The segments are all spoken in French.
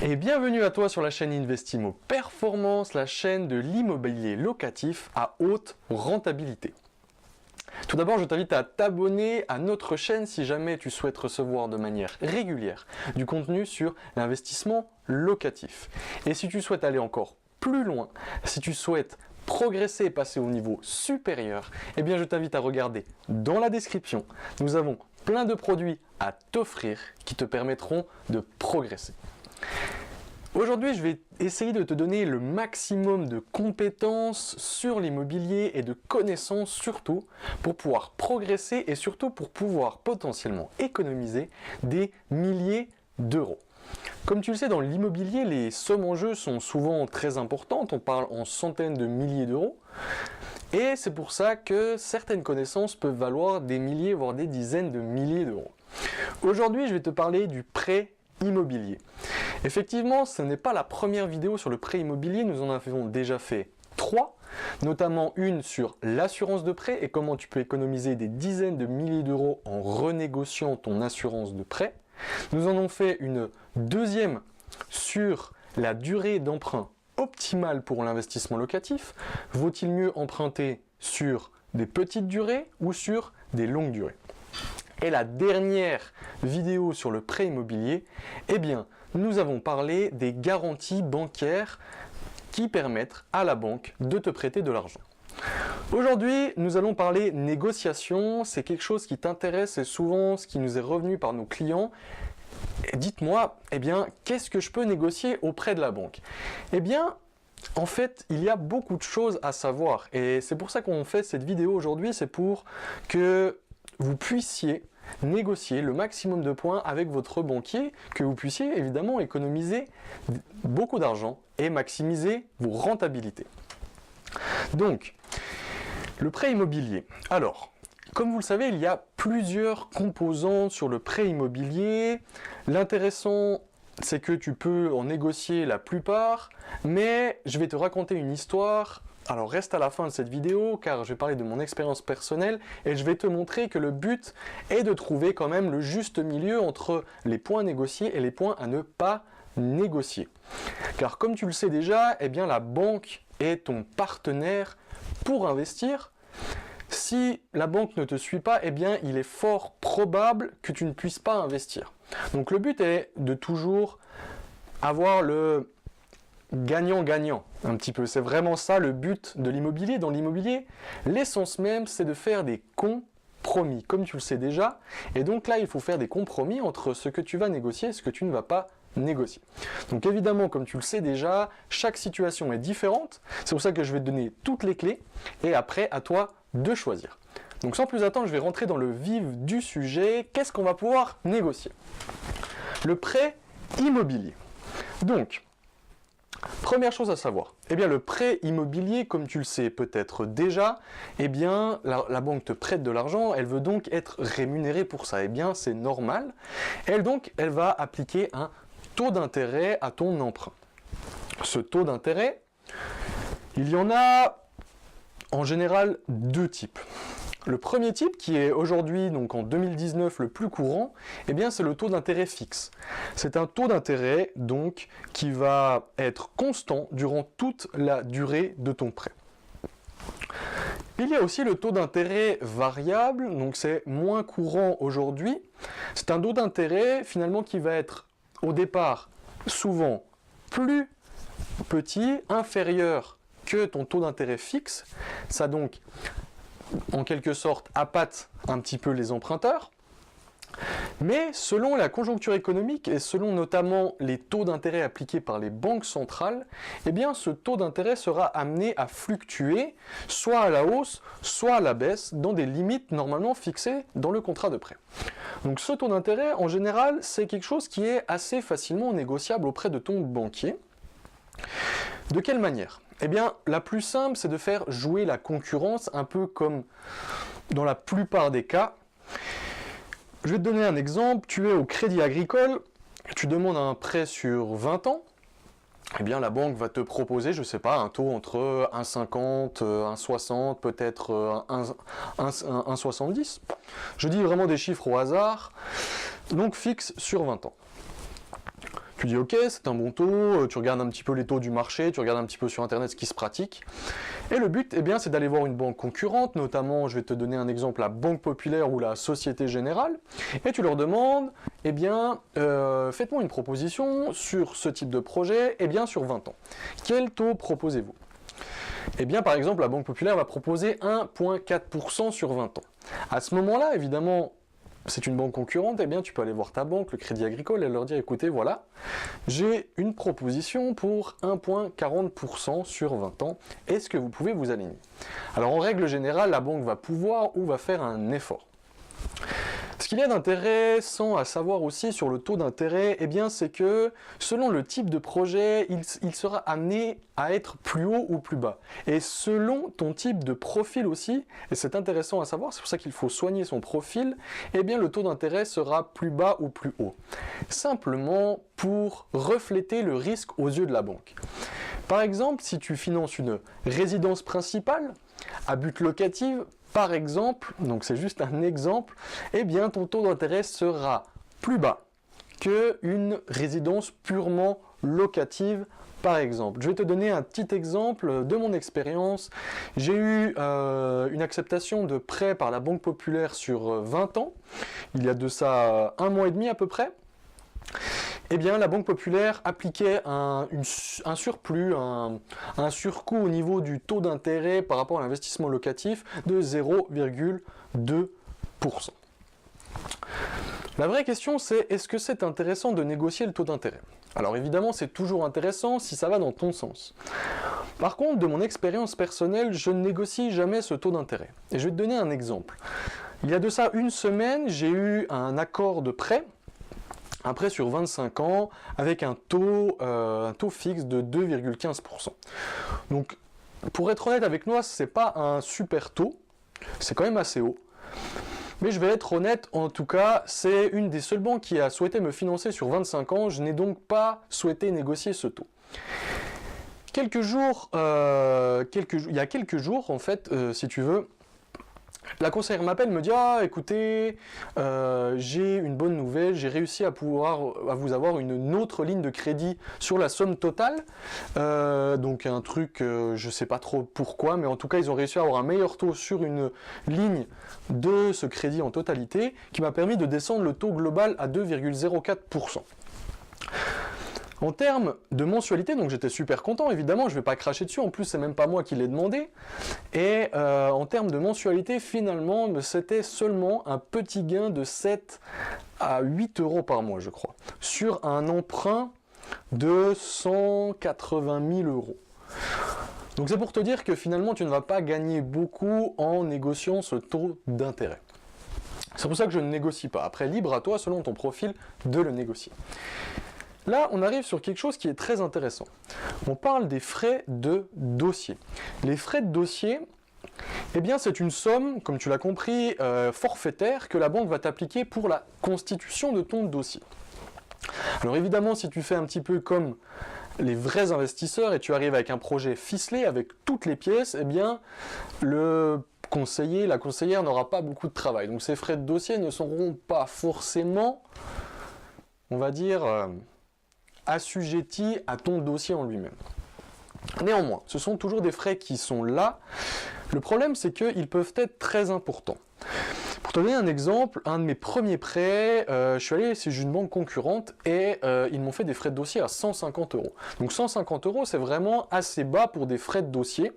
Et bienvenue à toi sur la chaîne Investimo Performance, la chaîne de l'immobilier locatif à haute rentabilité. Tout d'abord, je t'invite à t'abonner à notre chaîne si jamais tu souhaites recevoir de manière régulière du contenu sur l'investissement locatif. Et si tu souhaites aller encore plus loin, si tu souhaites progresser et passer au niveau supérieur, eh bien je t'invite à regarder dans la description. Nous avons plein de produits à t'offrir qui te permettront de progresser. Aujourd'hui, je vais essayer de te donner le maximum de compétences sur l'immobilier et de connaissances surtout pour pouvoir progresser et surtout pour pouvoir potentiellement économiser des milliers d'euros. Comme tu le sais, dans l'immobilier, les sommes en jeu sont souvent très importantes, on parle en centaines de milliers d'euros. Et c'est pour ça que certaines connaissances peuvent valoir des milliers, voire des dizaines de milliers d'euros. Aujourd'hui, je vais te parler du prêt immobilier. Effectivement, ce n'est pas la première vidéo sur le prêt immobilier, nous en avons déjà fait 3, notamment une sur l'assurance de prêt et comment tu peux économiser des dizaines de milliers d'euros en renégociant ton assurance de prêt. Nous en avons fait une deuxième sur la durée d'emprunt optimale pour l'investissement locatif. Vaut-il mieux emprunter sur des petites durées ou sur des longues durées? Et la dernière vidéo sur le prêt immobilier, eh bien, nous avons parlé des garanties bancaires qui permettent à la banque de te prêter de l'argent. Aujourd'hui, nous allons parler négociation. C'est quelque chose qui t'intéresse et souvent ce qui nous est revenu par nos clients. Dites-moi, eh bien, qu'est-ce que je peux négocier auprès de la banque? Eh bien, en fait, il y a beaucoup de choses à savoir et c'est pour ça qu'on fait cette vidéo aujourd'hui, c'est pour que vous puissiez négocier le maximum de points avec votre banquier, que vous puissiez évidemment économiser beaucoup d'argent et maximiser vos rentabilités. Donc, le prêt immobilier. Alors, comme vous le savez, il y a plusieurs composantes sur le prêt immobilier. L'intéressant, c'est que tu peux en négocier la plupart, mais je vais te raconter une histoire. Alors reste à la fin de cette vidéo car je vais parler de mon expérience personnelle et je vais te montrer que le but est de trouver quand même le juste milieu entre les points négociés et les points à ne pas négocier. Car comme tu le sais déjà, eh bien la banque est ton partenaire pour investir. Si la banque ne te suit pas, eh bien il est fort probable que tu ne puisses pas investir. Donc le but est de toujours avoir le gagnant-gagnant, un petit peu. C'est vraiment ça le but de l'immobilier. Dans l'immobilier, l'essence même, c'est de faire des compromis, comme tu le sais déjà. Et donc là, il faut faire des compromis entre ce que tu vas négocier et ce que tu ne vas pas négocier. Donc évidemment, comme tu le sais déjà, chaque situation est différente. C'est pour ça que je vais te donner toutes les clés. Et après, à toi de choisir. Donc sans plus attendre, je vais rentrer dans le vif du sujet. Qu'est-ce qu'on va pouvoir négocier? Le prêt immobilier. Donc, première chose à savoir, eh bien le prêt immobilier, comme tu le sais peut-être déjà, eh bien la banque te prête de l'argent, elle veut donc être rémunérée pour ça. Eh bien c'est normal. Elle va appliquer un taux d'intérêt à ton emprunt. Ce taux d'intérêt, il y en a en général deux types. Le premier type, qui est aujourd'hui, donc en 2019, le plus courant, eh bien c'est le taux d'intérêt fixe. C'est un taux d'intérêt donc qui va être constant durant toute la durée de ton prêt. Il y a aussi le taux d'intérêt variable, donc c'est moins courant aujourd'hui. C'est un taux d'intérêt finalement qui va être au départ souvent plus petit, inférieur que ton taux d'intérêt fixe. Ça donc en quelque sorte appâte un petit peu les emprunteurs, mais selon la conjoncture économique et selon notamment les taux d'intérêt appliqués par les banques centrales, eh bien ce taux d'intérêt sera amené à fluctuer soit à la hausse, soit à la baisse dans des limites normalement fixées dans le contrat de prêt. Donc ce taux d'intérêt en général c'est quelque chose qui est assez facilement négociable auprès de ton banquier. De quelle manière? Eh bien, la plus simple, c'est de faire jouer la concurrence, un peu comme dans la plupart des cas. Je vais te donner un exemple. Tu es au Crédit Agricole, tu demandes un prêt sur 20 ans. Eh bien, la banque va te proposer, je ne sais pas, un taux entre 1,50, 1,60, peut-être 1,70. Je dis vraiment des chiffres au hasard. Donc, fixe sur 20 ans. Tu dis ok, c'est un bon taux, tu regardes un petit peu les taux du marché, tu regardes un petit peu sur internet ce qui se pratique. Et le but, eh bien, c'est d'aller voir une banque concurrente, notamment, je vais te donner un exemple, la Banque Populaire ou la Société Générale, et tu leur demandes, eh bien, faites-moi une proposition sur ce type de projet, eh bien, sur 20 ans. Quel taux proposez-vous? Eh bien, par exemple, la Banque Populaire va proposer 1,4% sur 20 ans. À ce moment-là, évidemment, c'est une banque concurrente, eh bien tu peux aller voir ta banque, le Crédit Agricole, et leur dire écoutez, voilà, j'ai une proposition pour 1,40% sur 20 ans, est-ce que vous pouvez vous aligner? Alors en règle générale, la banque va pouvoir ou va faire un effort. Ce qu'il y a d'intéressant à savoir aussi sur le taux d'intérêt, eh bien c'est que selon le type de projet, il sera amené à être plus haut ou plus bas. Et selon ton type de profil aussi, et c'est intéressant à savoir, c'est pour ça qu'il faut soigner son profil, eh bien le taux d'intérêt sera plus bas ou plus haut. Simplement pour refléter le risque aux yeux de la banque. Par exemple, si tu finances une résidence principale à but locatif, par exemple, donc c'est juste un exemple, eh bien ton taux d'intérêt sera plus bas qu'une résidence purement locative, par exemple. Je vais te donner un petit exemple de mon expérience. J'ai eu une acceptation de prêt par la Banque Populaire sur 20 ans, il y a de ça 1 mois et demi à peu près. Eh bien, la Banque Populaire appliquait un surplus, un surcoût au niveau du taux d'intérêt par rapport à l'investissement locatif de 0,2%. La vraie question, c'est est-ce que c'est intéressant de négocier le taux d'intérêt? Alors évidemment, c'est toujours intéressant si ça va dans ton sens. Par contre, de mon expérience personnelle, je ne négocie jamais ce taux d'intérêt. Et je vais te donner un exemple. Il y a de ça une semaine, j'ai eu un accord de prêt, un prêt sur 25 ans avec un taux fixe de 2,15%. Donc, pour être honnête avec moi, ce n'est pas un super taux, c'est quand même assez haut. Mais je vais être honnête, en tout cas, c'est une des seules banques qui a souhaité me financer sur 25 ans, je n'ai donc pas souhaité négocier ce taux. Il y a quelques jours, en fait, si tu veux, la conseillère m'appelle, me dit « Ah, écoutez, j'ai une bonne nouvelle, j'ai réussi à vous avoir une autre ligne de crédit sur la somme totale. » Donc un truc, je ne sais pas trop pourquoi, mais en tout cas, ils ont réussi à avoir un meilleur taux sur une ligne de ce crédit en totalité, qui m'a permis de descendre le taux global à 2,04%. En termes de mensualité, donc j'étais super content, évidemment, je ne vais pas cracher dessus, en plus c'est même pas moi qui l'ai demandé. Et en termes de mensualité, finalement, c'était seulement un petit gain de 7 à 8 euros par mois, je crois, sur un emprunt de 180 000 euros. Donc c'est pour te dire que finalement, tu ne vas pas gagner beaucoup en négociant ce taux d'intérêt. C'est pour ça que je ne négocie pas. Après, libre à toi, selon ton profil, de le négocier. Là, on arrive sur quelque chose qui est très intéressant. On parle des frais de dossier. Les frais de dossier, eh bien, c'est une somme, comme tu l'as compris, forfaitaire que la banque va t'appliquer pour la constitution de ton dossier. Alors évidemment, si tu fais un petit peu comme les vrais investisseurs et tu arrives avec un projet ficelé, avec toutes les pièces, eh bien, le conseiller, la conseillère n'aura pas beaucoup de travail. Donc ces frais de dossier ne seront pas forcément, on va dire, assujettis à ton dossier en lui-même. Néanmoins, ce sont toujours des frais qui sont là. Le problème, c'est qu'ils peuvent être très importants. Pour te donner un exemple, un de mes premiers prêts, je suis allé chez une banque concurrente et ils m'ont fait des frais de dossier à 150 euros. Donc 150 euros, c'est vraiment assez bas pour des frais de dossier.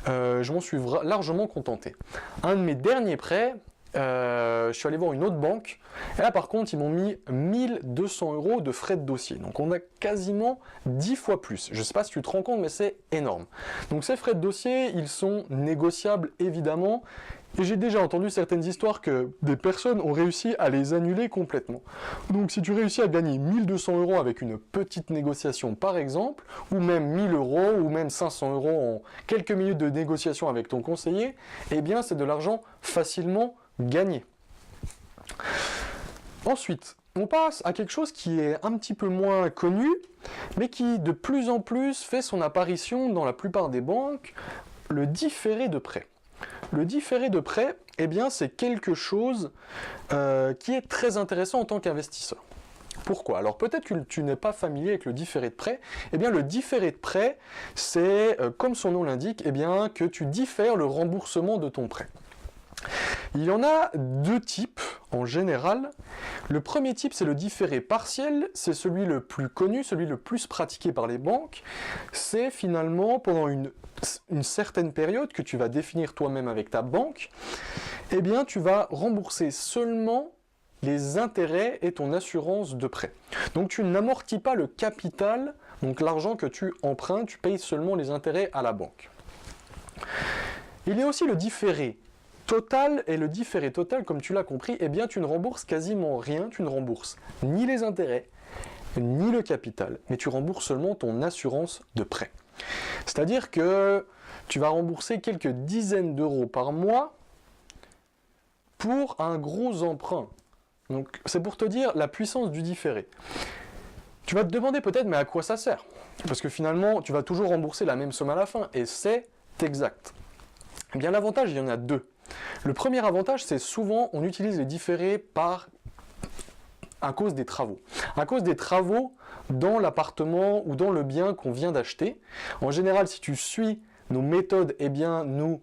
Je m'en suis largement contenté. Un de mes derniers prêts, je suis allé voir une autre banque, et là par contre ils m'ont mis 1200 euros de frais de dossier, donc on a quasiment 10 fois plus. Je ne sais pas si tu te rends compte, mais c'est énorme. Donc ces frais de dossier, ils sont négociables évidemment, et j'ai déjà entendu certaines histoires que des personnes ont réussi à les annuler complètement. Donc si tu réussis à gagner 1200 euros avec une petite négociation par exemple, ou même 1000 euros, ou même 500 euros en quelques minutes de négociation avec ton conseiller, eh bien c'est de l'argent facilement gagné. Ensuite, on passe à quelque chose qui est un petit peu moins connu, mais qui de plus en plus fait son apparition dans la plupart des banques, le différé de prêt. Le différé de prêt, eh bien, c'est quelque chose qui est très intéressant en tant qu'investisseur. Pourquoi? Alors peut-être que tu n'es pas familier avec le différé de prêt. Eh bien le différé de prêt, c'est, comme son nom l'indique, eh bien que tu diffères le remboursement de ton prêt. Il y en a deux types en général. Le premier type, c'est le différé partiel, c'est celui le plus connu, celui le plus pratiqué par les banques. C'est finalement pendant une certaine période que tu vas définir toi-même avec ta banque, eh bien tu vas rembourser seulement les intérêts et ton assurance de prêt. Donc tu n'amortis pas le capital, donc l'argent que tu empruntes, tu payes seulement les intérêts à la banque. Il y a aussi le différé total, et le différé total, comme tu l'as compris, eh bien tu ne rembourses quasiment rien, tu ne rembourses ni les intérêts, ni le capital, mais tu rembourses seulement ton assurance de prêt. C'est-à-dire que tu vas rembourser quelques dizaines d'euros par mois pour un gros emprunt. Donc c'est pour te dire la puissance du différé. Tu vas te demander peut-être, mais à quoi ça sert? Parce que finalement, tu vas toujours rembourser la même somme à la fin, et c'est exact. Eh bien l'avantage, il y en a deux. Le premier avantage, c'est souvent on utilise les différés à cause des travaux. À cause des travaux dans l'appartement ou dans le bien qu'on vient d'acheter. En général, si tu suis nos méthodes, eh bien nous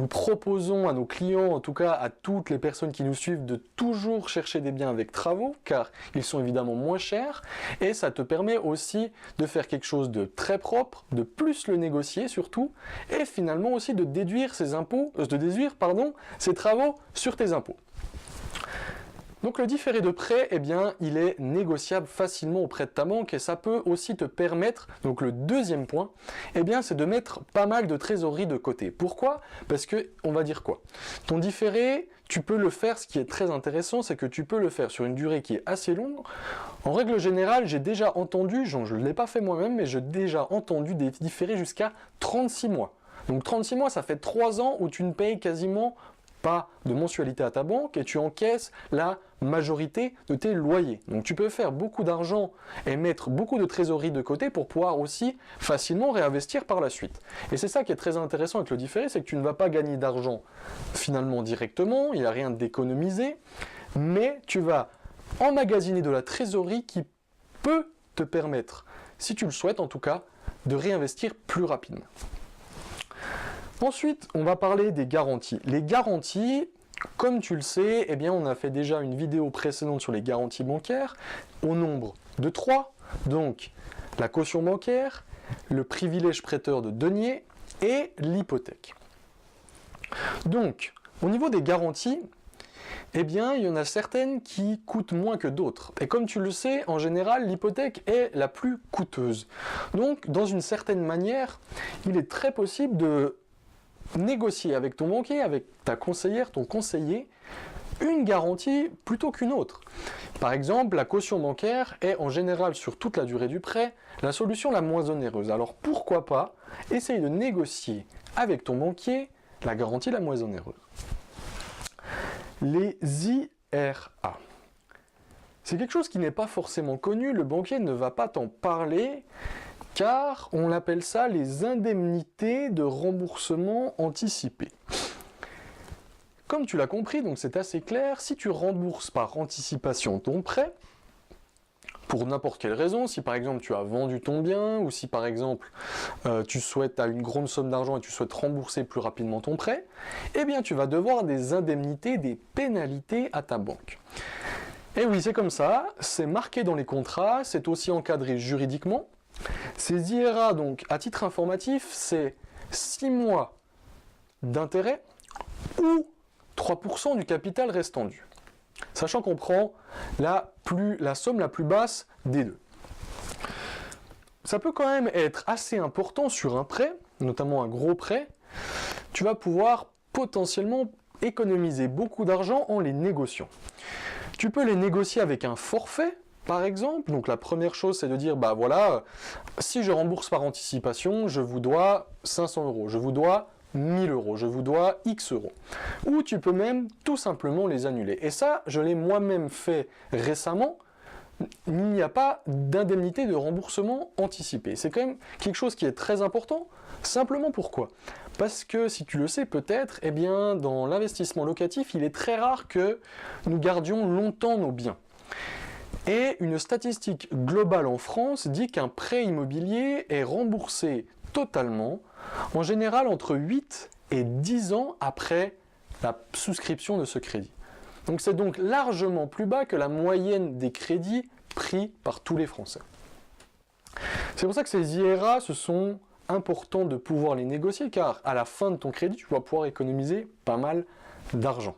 proposons à nos clients, en tout cas à toutes les personnes qui nous suivent, de toujours chercher des biens avec travaux, car ils sont évidemment moins chers, et ça te permet aussi de faire quelque chose de très propre, de plus le négocier surtout, et finalement aussi de déduire ces travaux sur tes impôts. Donc le différé de prêt, eh bien, il est négociable facilement auprès de ta banque et ça peut aussi te permettre, donc le deuxième point, eh bien, c'est de mettre pas mal de trésorerie de côté. Pourquoi? Parce que, on va dire quoi? Ton différé, tu peux le faire, ce qui est très intéressant, c'est que tu peux le faire sur une durée qui est assez longue. En règle générale, j'ai déjà entendu, je ne l'ai pas fait moi-même, mais j'ai déjà entendu des différés jusqu'à 36 mois. Donc 36 mois, ça fait 3 ans où tu ne payes quasiment pas de mensualité à ta banque et tu encaisses la majorité de tes loyers. Donc tu peux faire beaucoup d'argent et mettre beaucoup de trésorerie de côté pour pouvoir aussi facilement réinvestir par la suite. Et c'est ça qui est très intéressant avec le différé, c'est que tu ne vas pas gagner d'argent finalement directement, il n'y a rien d'économisé, mais tu vas emmagasiner de la trésorerie qui peut te permettre, si tu le souhaites en tout cas, de réinvestir plus rapidement. Ensuite, on va parler des garanties. Les garanties, comme tu le sais, eh bien, on a fait déjà une vidéo précédente sur les garanties bancaires, au nombre de 3, donc la caution bancaire, le privilège prêteur de denier et l'hypothèque. Donc, au niveau des garanties, eh bien, il y en a certaines qui coûtent moins que d'autres. Et comme tu le sais, en général, l'hypothèque est la plus coûteuse. Donc, dans une certaine manière, il est très possible de négocier avec ton banquier, avec ta conseillère, ton conseiller, une garantie plutôt qu'une autre. Par exemple, la caution bancaire est en général sur toute la durée du prêt la solution la moins onéreuse. Alors pourquoi pas essayer de négocier avec ton banquier la garantie la moins onéreuse. Les IRA. C'est quelque chose qui n'est pas forcément connu, le banquier ne va pas t'en parler, car on appelle ça les indemnités de remboursement anticipé. Comme tu l'as compris, donc c'est assez clair, si tu rembourses par anticipation ton prêt, pour n'importe quelle raison, si par exemple tu as vendu ton bien, ou si par exemple tu as une grande somme d'argent et tu souhaites rembourser plus rapidement ton prêt, eh bien tu vas devoir des indemnités, des pénalités à ta banque. Et oui, c'est comme ça, c'est marqué dans les contrats, c'est aussi encadré juridiquement. Ces IRA, donc, à titre informatif, c'est 6 mois d'intérêt ou 3% du capital restant dû. Sachant qu'on prend la somme la plus basse des deux. Ça peut quand même être assez important sur un prêt, notamment un gros prêt. Tu vas pouvoir potentiellement économiser beaucoup d'argent en les négociant. Tu peux les négocier avec un forfait, par exemple. Donc la première chose, c'est de dire, bah voilà, si je rembourse par anticipation, je vous dois 500 euros, je vous dois 1000 euros, je vous dois X euros. Ou tu peux même tout simplement les annuler. Et ça, je l'ai moi-même fait récemment. Il n'y a pas d'indemnité de remboursement anticipé. C'est quand même quelque chose qui est très important. Simplement pourquoi? Parce que, si tu le sais peut-être, eh bien, dans l'investissement locatif, il est très rare que nous gardions longtemps nos biens. Et une statistique globale en France dit qu'un prêt immobilier est remboursé totalement, en général entre 8 et 10 ans après la souscription de ce crédit. Donc c'est donc largement plus bas que la moyenne des crédits pris par tous les Français. C'est pour ça que ces IRA, ce sont importants de pouvoir les négocier, car à la fin de ton crédit, tu vas pouvoir économiser pas mal d'argent.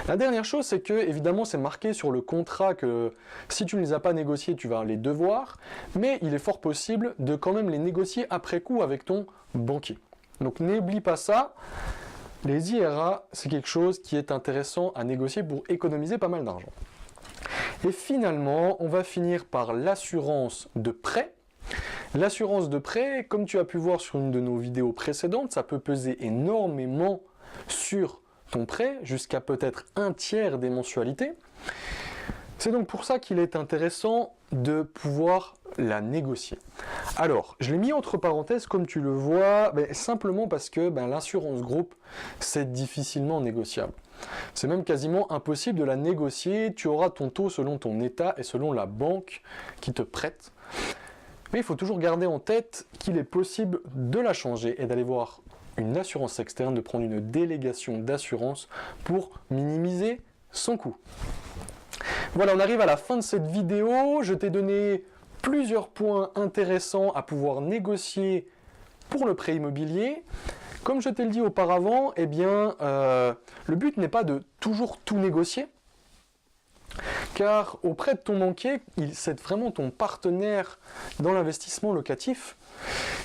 La dernière chose, c'est que, évidemment, c'est marqué sur le contrat que si tu ne les as pas négociés, tu vas les devoir, mais il est fort possible de quand même les négocier après coup avec ton banquier. Donc n'oublie pas ça, les IRA, c'est quelque chose qui est intéressant à négocier pour économiser pas mal d'argent. Et finalement, on va finir par l'assurance de prêt. L'assurance de prêt, comme tu as pu voir sur une de nos vidéos précédentes, ça peut peser énormément sur ton prêt, jusqu'à peut-être 1/3 des mensualités. C'est donc pour ça qu'il est intéressant de pouvoir la négocier. Alors, je l'ai mis entre parenthèses, comme tu le vois, simplement parce que l'assurance groupe, c'est difficilement négociable. C'est même quasiment impossible de la négocier. Tu auras ton taux selon ton état et selon la banque qui te prête. Mais il faut toujours garder en tête qu'il est possible de la changer et d'aller voir une assurance externe, de prendre une délégation d'assurance pour minimiser son coût. Voilà, on arrive à la fin de cette vidéo. Je t'ai donné plusieurs points intéressants à pouvoir négocier pour le prêt immobilier. Comme je t'ai le dit auparavant, le but n'est pas de toujours tout négocier, car auprès de ton banquier, c'est vraiment ton partenaire dans l'investissement locatif.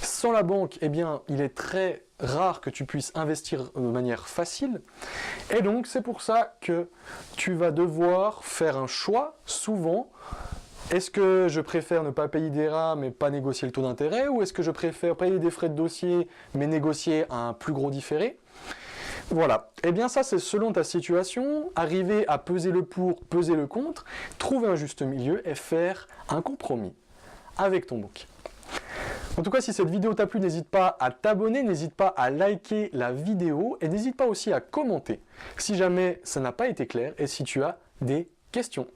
Sans la banque, il est très rare que tu puisses investir de manière facile. Et donc, c'est pour ça que tu vas devoir faire un choix, souvent. Est-ce que je préfère ne pas payer d'IRA, mais pas négocier le taux d'intérêt, ou est-ce que je préfère payer des frais de dossier, mais négocier un plus gros différé? Voilà, ça c'est selon ta situation, arriver à peser le pour, peser le contre, trouver un juste milieu et faire un compromis avec ton banquier. En tout cas, si cette vidéo t'a plu, n'hésite pas à t'abonner, n'hésite pas à liker la vidéo et n'hésite pas aussi à commenter si jamais ça n'a pas été clair et si tu as des questions.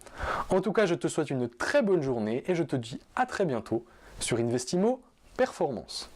En tout cas, je te souhaite une très bonne journée et je te dis à très bientôt sur Investimo Performance.